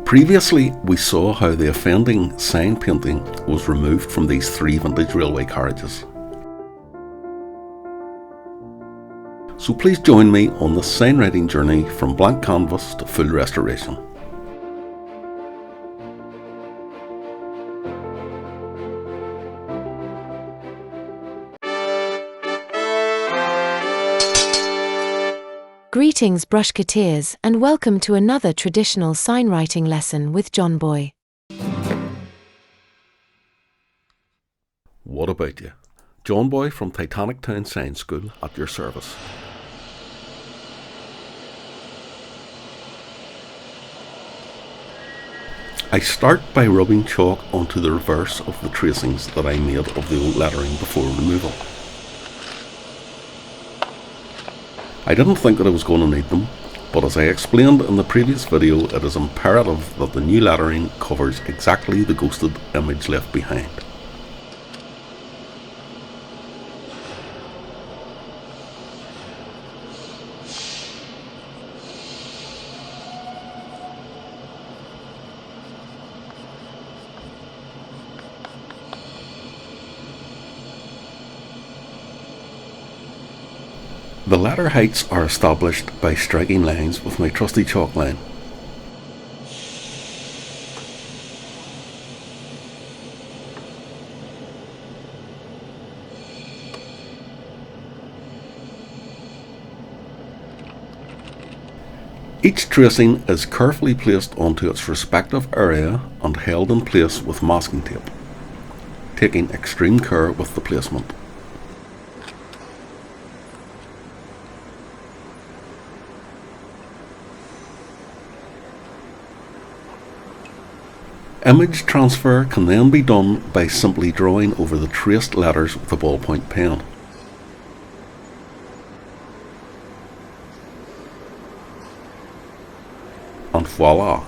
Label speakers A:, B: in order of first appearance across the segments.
A: Previously, we saw how the offending sign painting was removed from these 3 vintage railway carriages. So please join me on the signwriting journey from blank canvas to full restoration.
B: Greetings brushketeers, and welcome to another traditional signwriting lesson with John Boy.
A: What about you? John Boy from Titanic Town Sign School at your service. I start by rubbing chalk onto the reverse of the tracings that I made of the old lettering before removal. I didn't think that I was going to need them, but as I explained in the previous video, it is imperative that the new lettering covers exactly the ghosted image left behind. The letter heights are established by striking lines with my trusty chalk line. Each tracing is carefully placed onto its respective area and held in place with masking tape, taking extreme care with the placement. Image transfer can then be done by simply drawing over the traced letters with a ballpoint pen. And voila!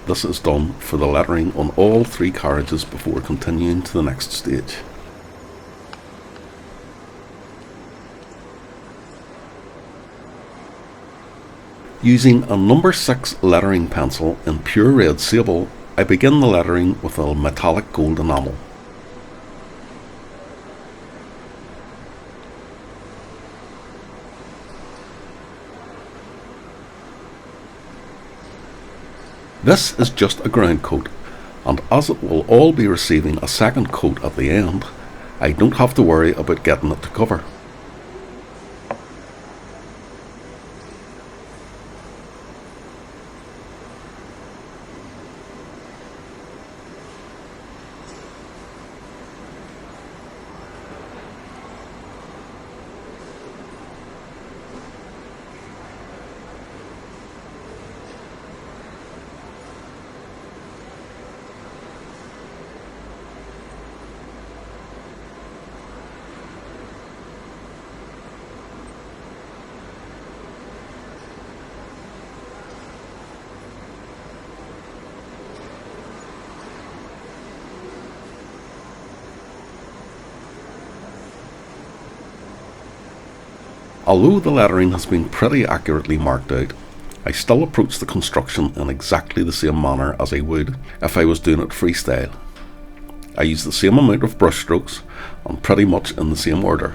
A: This is done for the lettering on all 3 carriages before continuing to the next stage. Using a number 6 lettering pencil in pure red sable, I begin the lettering with a metallic gold enamel. This is just a ground coat, and as it will all be receiving a second coat at the end, I don't have to worry about getting it to cover. Although the lettering has been pretty accurately marked out, I still approach the construction in exactly the same manner as I would if I was doing it freestyle. I use the same amount of brush strokes and pretty much in the same order.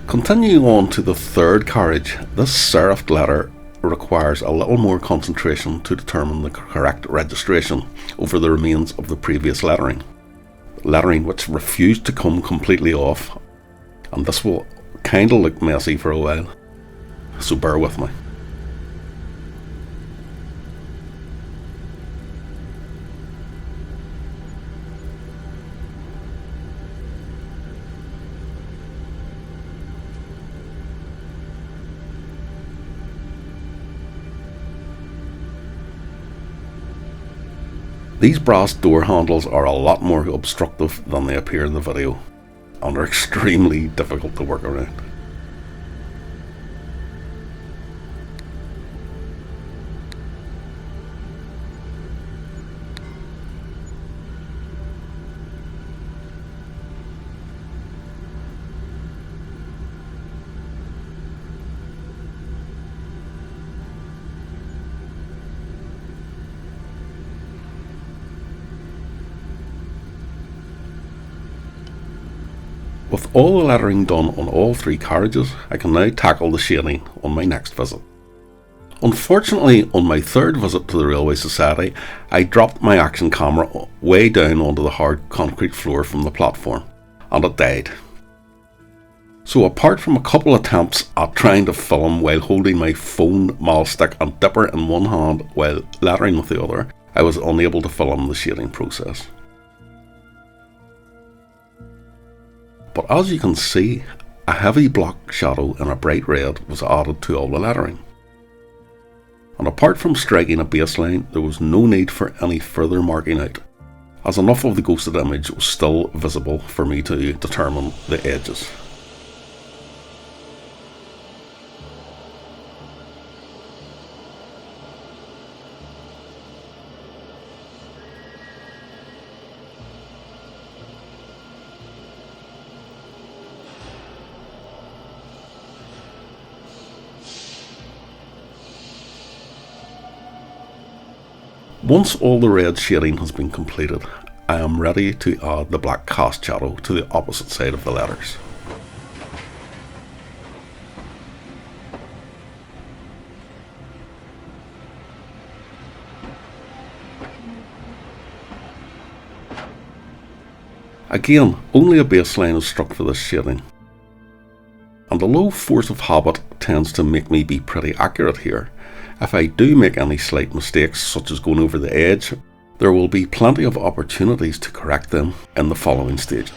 A: Continuing on to the 3rd carriage, this serifed letter requires a little more concentration to determine the correct registration over the remains of the previous lettering. lettering which refused to come completely off, and this will kinda look messy for a while, so bear with me. These brass door handles are a lot more obstructive than they appear in the video, and are extremely difficult to work around. With all the lettering done on all 3 carriages, I can now tackle the shading on my next visit. Unfortunately, on my 3rd visit to the Railway Society, I dropped my action camera way down onto the hard concrete floor from the platform, and it died. So apart from a couple attempts at trying to film while holding my phone, mahl stick and dipper in one hand while lettering with the other, I was unable to film the shading process. But as you can see, a heavy block shadow in a bright red was added to all the lettering. And apart from striking a baseline, there was no need for any further marking out, as enough of the ghosted image was still visible for me to determine the edges. Once all the red shading has been completed, I am ready to add the black cast shadow to the opposite side of the letters. Again, only a baseline is struck for this shading, and the low force of habit tends to make me be pretty accurate here. If I do make any slight mistakes, such as going over the edge, there will be plenty of opportunities to correct them in the following stage.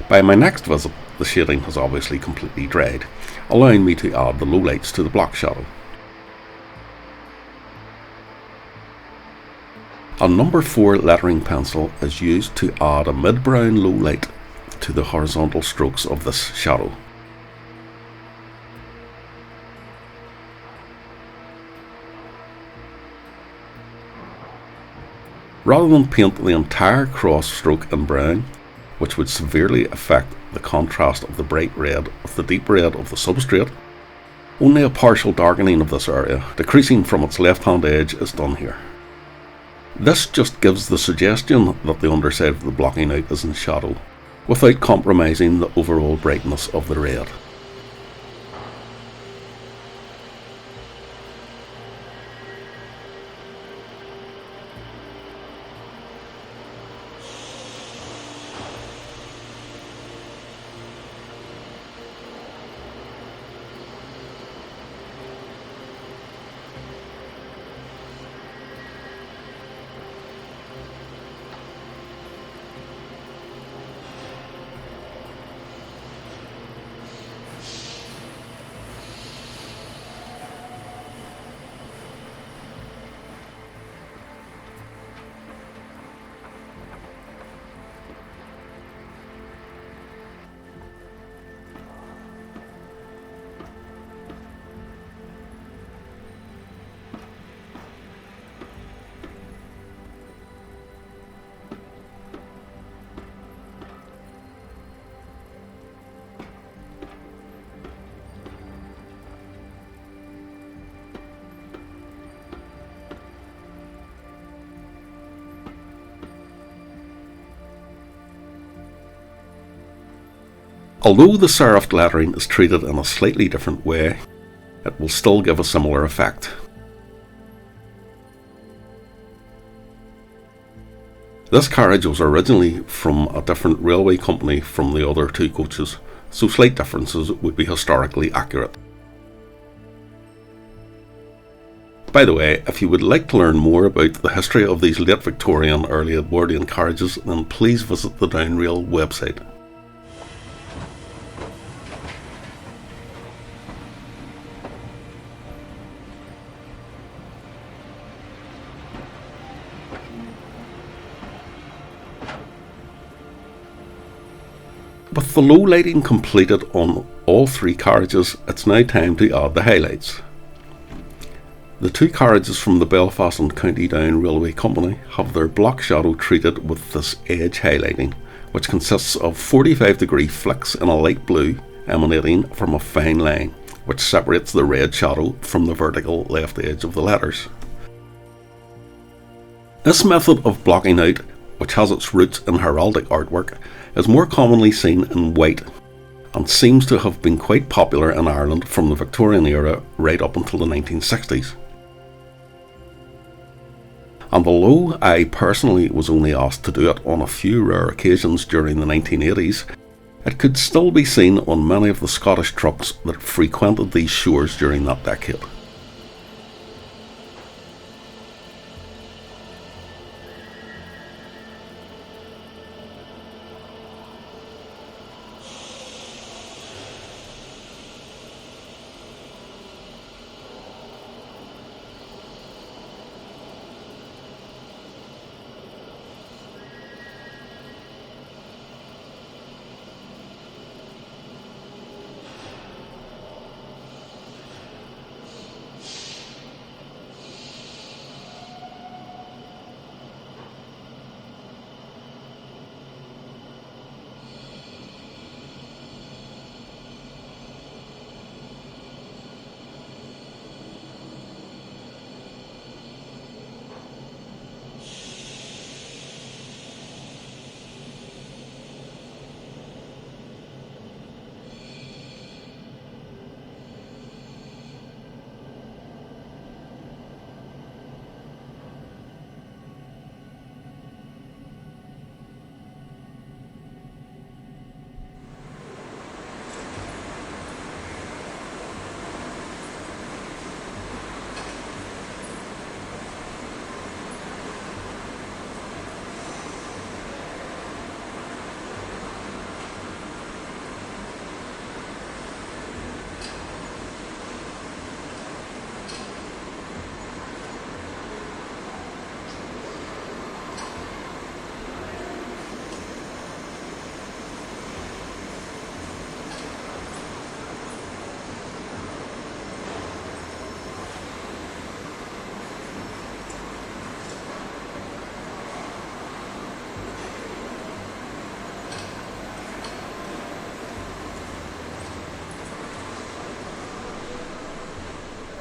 A: By my next visit, the shading has obviously completely dried, allowing me to add the lowlights to the block shadow. A number 4 lettering pencil is used to add a mid-brown lowlight to the horizontal strokes of this shadow. Rather than paint the entire cross stroke in brown, which would severely affect the contrast of the bright red with the deep red of the substrate, only a partial darkening of this area, decreasing from its left-hand edge, is done here. This just gives the suggestion that the underside of the blocking out is in shadow, without compromising the overall brightness of the red. Although the serifed lettering is treated in a slightly different way, it will still give a similar effect. This carriage was originally from a different railway company from the other two coaches, so slight differences would be historically accurate. By the way, if you would like to learn more about the history of these late Victorian, early Edwardian carriages, then please visit the Downrail website. With the low lighting completed on all three carriages, it's now time to add the highlights. The two carriages from the Belfast and County Down Railway Company have their block shadow treated with this edge highlighting, which consists of 45-degree flicks in a light blue emanating from a fine line, which separates the red shadow from the vertical left edge of the letters. This method of blocking out, which has its roots in heraldic artwork, is more commonly seen in white and seems to have been quite popular in Ireland from the Victorian era right up until the 1960s. And although I personally was only asked to do it on a few rare occasions during the 1980s, it could still be seen on many of the Scottish trucks that frequented these shores during that decade.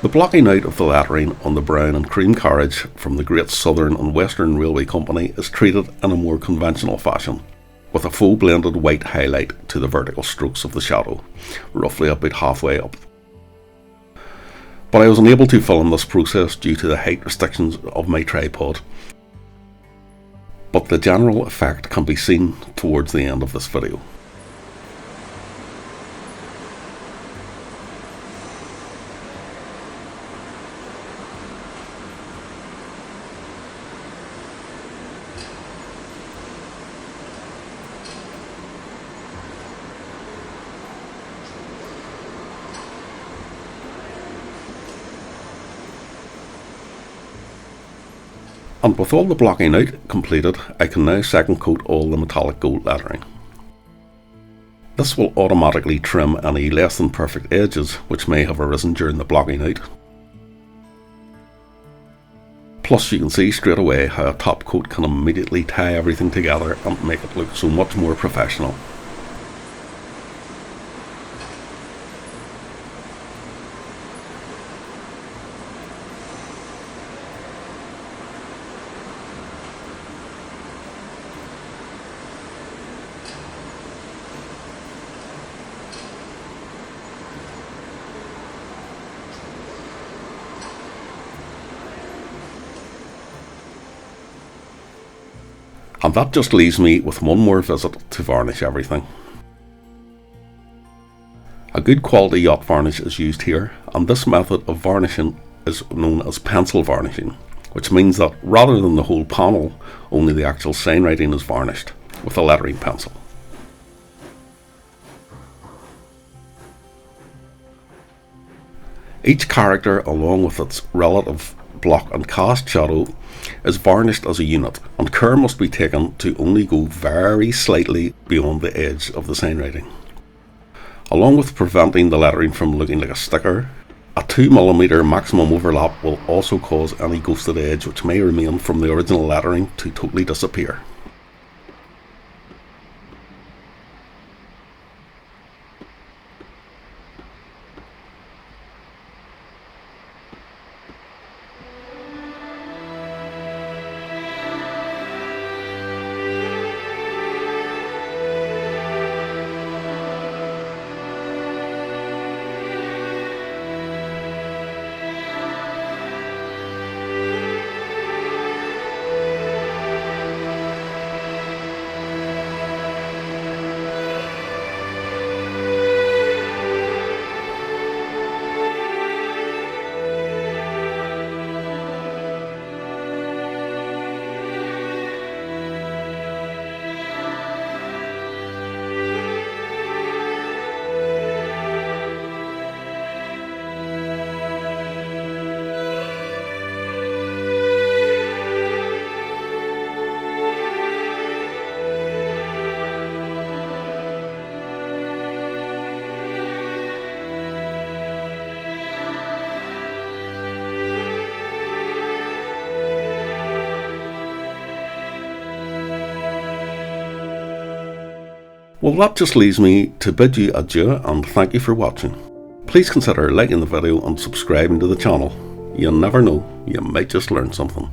A: The blocking out of the lettering on the brown and cream carriage from the Great Southern and Western Railway Company is treated in a more conventional fashion, with a full blended white highlight to the vertical strokes of the shadow, roughly about halfway up. But I was unable to film this process due to the height restrictions of my tripod, but the general effect can be seen towards the end of this video. And with all the blocking out completed, I can now second coat all the metallic gold lettering. This will automatically trim any less than perfect edges which may have arisen during the blocking out. Plus you can see straight away how a top coat can immediately tie everything together and make it look so much more professional. And that just leaves me with one more visit to varnish everything. A good quality yacht varnish is used here, and this method of varnishing is known as pencil varnishing, which means that rather than the whole panel, only the actual signwriting is varnished with a lettering pencil. Each character, along with its relative block and cast shadow, is varnished as a unit, and care must be taken to only go very slightly beyond the edge of the signwriting. Along with preventing the lettering from looking like a sticker, a 2mm maximum overlap will also cause any ghosted edge which may remain from the original lettering to totally disappear. Well, that just leaves me to bid you adieu and thank you for watching. Please consider liking the video and subscribing to the channel. You never know, you might just learn something.